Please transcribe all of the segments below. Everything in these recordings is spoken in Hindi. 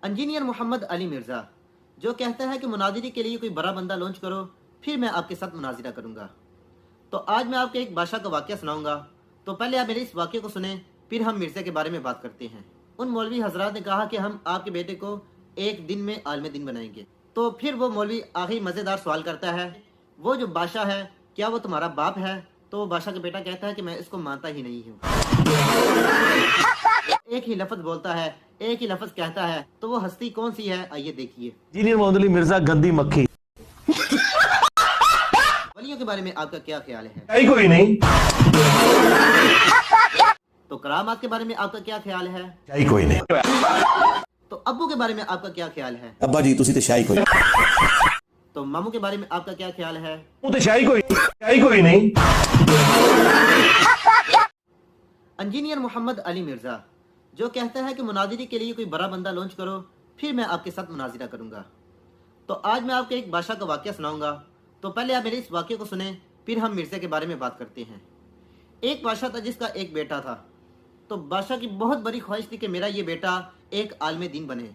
इंजीनियर मोहम्मद अली मिर्ज़ा जो कहता है कि मुनाजिरे के लिए कोई बड़ा बंदा लॉन्च करो, फिर मैं आपके साथ मुनाजिरा करूंगा। तो आज मैं आपको एक बादशाह का वाक़या सुनाऊंगा। तो पहले आप मेरे इस वाक़े को सुने, फिर हम मिर्ज़ा के बारे में बात करते हैं। उन मौलवी हजरात ने कहा कि हम आपके बेटे को एक दिन में आलम दिन बनाएंगे। तो फिर वो मौलवी आखिरी मज़ेदार सवाल करता है, वो जो बादशाह है क्या वो तुम्हारा बाप है? तो बादशाह का बेटा कहता है कि मैं इसको मानता ही नहीं हूँ। एक ही लफ्ज बोलता है, एक ही लफ्ज कहता है, तो वो हस्ती कौन सी है? आइए देखिए। इंजीनियर मोहम्मद अली मिर्जा गंदी मक्खी। वलियों के बारे में आपका क्या ख्याल है? कोई नहीं। तो करामात के बारे में आपका क्या ख्याल है? कोई नहीं। तो अब्बू के बारे में आपका क्या ख्याल है? अब्बा जी तुसी ते शाही कोई। तो मामू के बारे में आपका क्या ख्याल है? वो तो शाही कोई नहीं। इंजीनियर मोहम्मद अली मिर्ज़ा जो कहता है कि मुनाजिरे के लिए कोई बड़ा बंदा लॉन्च करो, फिर मैं आपके साथ मुनाजिरा करूंगा। तो आज मैं आपको एक बादशाह का वाक़या सुनाऊंगा। तो पहले आप मेरे इस वाक़े को सुने, फिर हम मिर्ज़ा के बारे में बात करते हैं। एक बादशाह था जिसका एक बेटा था। तो बादशाह की बहुत बड़ी ख्वाहिश थी कि मेरा ये बेटा एक आलिम दीन बने।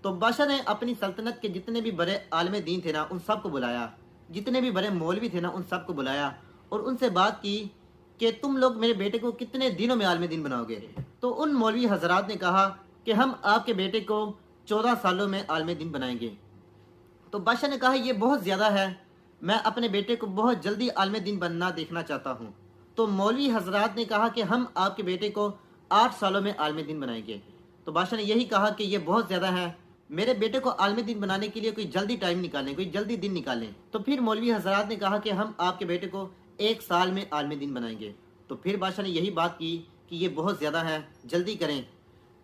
तो बादशाह ने अपनी सल्तनत के जितने भी बड़े आलिम दीन थे ना, उन सबको बुलाया, जितने भी बड़े मौलवी थे ना, उन सबको बुलाया और उनसे बात की कि तुम लोग मेरे बेटे को कितने दिनों में आलिम दीन बनाओगे। तो उन मौलवी हजरात ने कहा कि हम आपके बेटे को 14 सालों में आलिम दीन बनाएंगे। तो बादशाह ने कहा ये बहुत ज़्यादा है, मैं अपने बेटे को बहुत जल्दी आलिम दीन बनना देखना चाहता हूँ। तो मौलवी हजरात ने कहा कि हम आपके बेटे को 8 सालों में आलिम दीन बनाएंगे। तो बादशाह ने यही कहा कि ये बहुत ज़्यादा है, मेरे बेटे को आलिम दीन बनाने के लिए कोई जल्दी टाइम निकालें, कोई जल्दी दिन निकालें। तो फिर मौलवी हजरात ने कहा कि हम आपके बेटे को 1 साल में आलिम दीन बनाएंगे। तो फिर बादशाह ने यही बात की कि ये बहुत ज़्यादा है, जल्दी करें।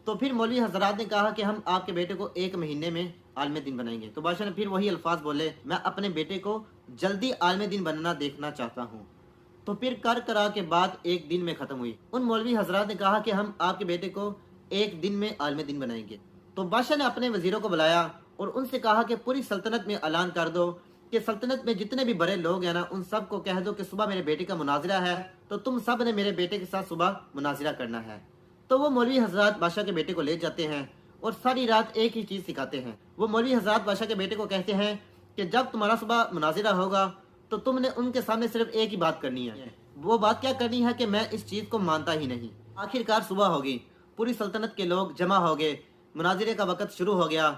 तो फिर मौलवी हजरात ने कहा कि हम आपके बेटे को 1 महीने में आलिम दीन बनाएंगे। तो बादशाह ने फिर वही अल्फाज बोले, मैं अपने बेटे को जल्दी आलिम दीन बनना देखना चाहता हूँ। तो फिर कर करा के बात एक दिन में ख़त्म हुई। उन मौलवी हजरात ने कहा कि हम आपके बेटे को 1 दिन में आलिम दीन बनाएंगे। तो बादशाह ने अपने वजीरों को बुलाया और उनसे कहा कि पूरी सल्तनत में ऐलान कर दो कि सल्तनत में जितने भी बड़े लोग हैं ना, उन सब को कह दो कि सुबह मेरे बेटे का मुनाजिरा है, तो तुम सब ने मेरे बेटे के साथ सुबह मुनाजिरा करना है। तो वो मौलवी हजरात बादशाह के बेटे को ले जाते हैं और सारी रात एक ही चीज़ सिखाते हैं। वो मौलवी हजरात बादशाह के बेटे को कहते हैं कि जब तुम्हारा सुबह मुनाजिरा होगा तो तुमने उनके सामने सिर्फ एक ही बात करनी है। वो बात क्या करनी है कि मैं इस चीज़ को मानता ही नहीं। आखिरकार सुबह होगी, पूरी सल्तनत के लोग जमा हो गए, मुनाजिरे का वक़्त शुरू हो गया।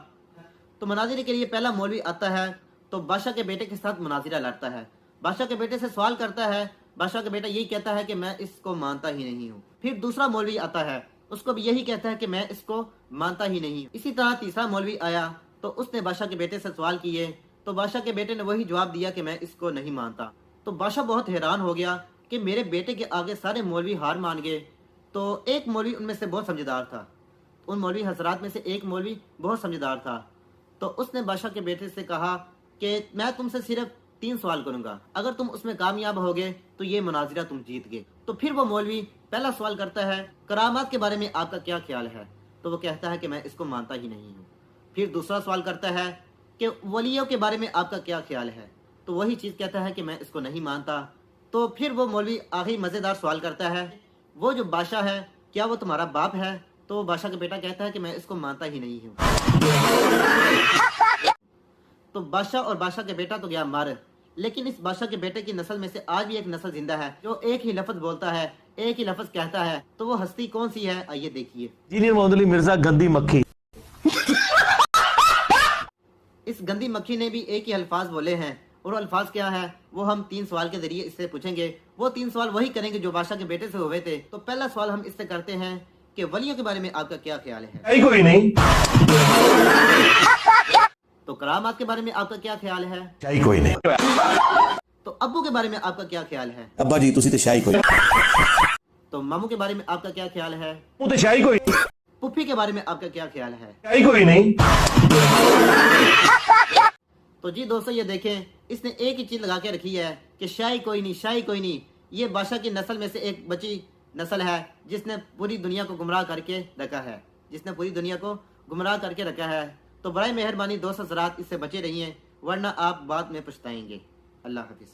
तो मुनाजिरे के लिए पहला मौलवी आता है, तो बादशाह के बेटे के साथ मुनाजिरा लड़ता है। बादशाह के बेटे से सवाल करता है, बादशाह का बेटा यही कहता है कि मैं इसको मानता ही नहीं हूँ। फिर दूसरा मौलवी आता है, उसको भी यही कहता है कि मैं इसको मानता ही नहीं। इसी तरह तीसरा मौलवी आया, तो उसने बादशाह के बेटे से सवाल किए, तो बादशाह के बेटे ने वही जवाब दिया कि मैं इसको नहीं मानता। तो बादशाह बहुत हैरान हो गया कि मेरे बेटे के आगे सारे मौलवी हार मान गए। तो एक मौलवी उनमें से बहुत समझदार था, उन मौलवी हजरात में से एक मौलवी बहुत समझदार था। तो उसने बादशाह के बेटे से कहा कि मैं तुमसे सिर्फ 3 सवाल करूंगा, अगर तुम उसमें कामयाब होगे तो ये मुनाजिरा तुम जीत गए। तो फिर वो मौलवी पहला सवाल करता है, करामात के बारे में आपका क्या ख्याल है? तो वो कहता है कि मैं इसको मानता ही नहीं हूँ। फिर दूसरा सवाल करता है कि वलियों के बारे में आपका क्या ख्याल है? तो वही चीज़ कहता है कि मैं इसको नहीं मानता। तो फिर वो मौलवी आखिरी मज़ेदार सवाल करता है, वो जो बादशाह है क्या वो तुम्हारा बाप है? तो बादशाह का बेटा कहता है कि मैं इसको मानता ही नहीं हूँ। तो बादशाह और बादशाह के बेटा तो गया मर, लेकिन इस बादशाह के बेटे की नस्ल में से आज भी एक नस्ल जिंदा है जो एक ही लफ्ज बोलता है, एक ही लफ्ज कहता है। तो वो हस्ती कौन सी है? आइए देखिए। इंजीनियर मोहम्मद अली मिर्जा गंदी मक्खी। इस गंदी मक्खी ने भी एक ही अल्फाज बोले हैं, और अल्फाज क्या है वो हम 3 सवाल के जरिए इससे पूछेंगे। वो 3 सवाल वही करेंगे जो बादशाह के बेटे से हुए थे। तो पहला सवाल हम इससे करते हैं कि वलियों के बारे में आपका क्या ख्याल है? कोई नहीं। तो करामात के बारे में आपका क्या ख्याल है? कोई नहीं। तो अब्बू के बारे में आपका क्या ख्याल है? अब्बा जी तुसी ते शाही कोई। तो मामू के बारे में आपका क्या ख्याल है? वो तो शाही कोई। पुप्पी के बारे में आपका क्या ख्याल है? कोई नहीं। तो जी दोस्तों ये देखें, इसने एक ही चीज लगा के रखी है कि शाही कोई नहीं, शाही कोई नहीं। ये बादशाह की नस्ल में से एक बची नस्ल है जिसने पूरी दुनिया को गुमराह करके रखा है, जिसने पूरी दुनिया को गुमराह करके रखा है। तो बड़ी मेहरबानी दोस्त हज़रात इससे बचे रहिए, वरना आप बाद में पछताएंगे। अल्लाह हाफिज़।